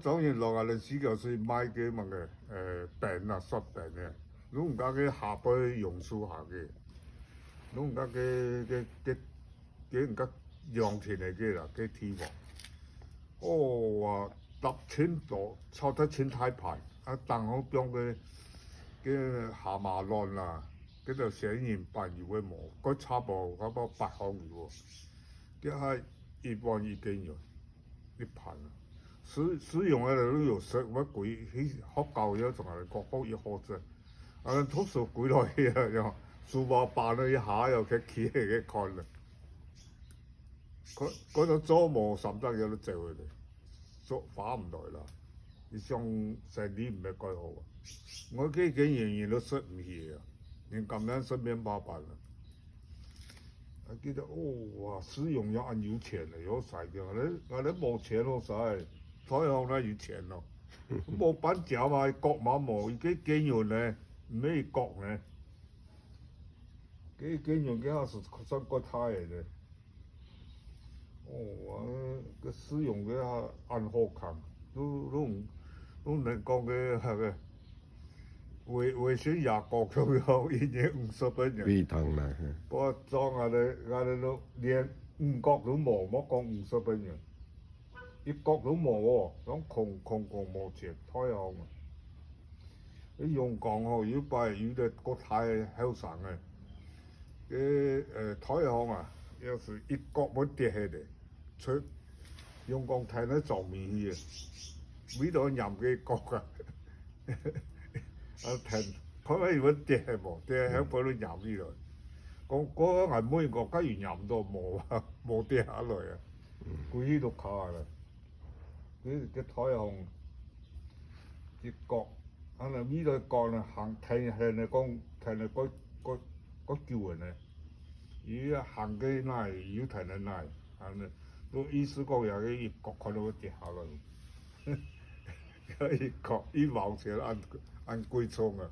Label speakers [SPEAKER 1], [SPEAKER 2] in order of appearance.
[SPEAKER 1] 總然落下歷史就是買嘅乜嘅病啊摔病嘅，老人家嘅下背榕樹下嘅，老人家嘅人家養田嚟嘅啦，嘅地方，哦話10,000多，超得千太牌，啊但我將嘅下馬浪啦，嗰度寫完8月嘅毛，嗰差無嗰個8行月喎，嘅係1萬2千元一盤啊！使用嘅都有食乜鬼？喺學校有仲係個學一學啫，啊圖書館落去啊，又書包扮咗一下又佢企起嘅看啦，嗰度做冇甚得有得做佢哋，做翻唔來啦。你想生意唔係幾好啊？我幾年都識唔起啊，連咁樣身邊八百啦。我記得哇，使用要按有錢嚟有使嘅，我哋冇錢咯使，台行咧有錢咯，冇板腳嘛，國嘛冇，幾年咧，咩國咧？幾年嘅係上國泰嚟嘅。哦，個使用嘅按好看，都能講嘅係嘅。衛生牙膏都要1年50蚊嘅。
[SPEAKER 2] 貴堂啦，
[SPEAKER 1] 我裝我哋都連5角都冇，莫講50蚊嘅，1角都冇喎，咁窮冇錢，太行啊！你用講哦，要擺有啲國泰後生嘅，太行啊，要是1角冇跌下嚟，出用講睇得做面嘅，每度飲嘅角啊！啊停，佢咪如果跌係冇，跌喺嗰度飲呢度。嗰個銀妹國家園飲到冇啊，冇跌下來啊，佢呢度卡啦。佢台行一角，可能呢度角咧行睇嚟講睇嚟嗰叫人咧，而行嘅耐要睇嚟耐，係咪？都意思講有嘅一角看到佢跌下來，一角1毛錢按貴倉啊！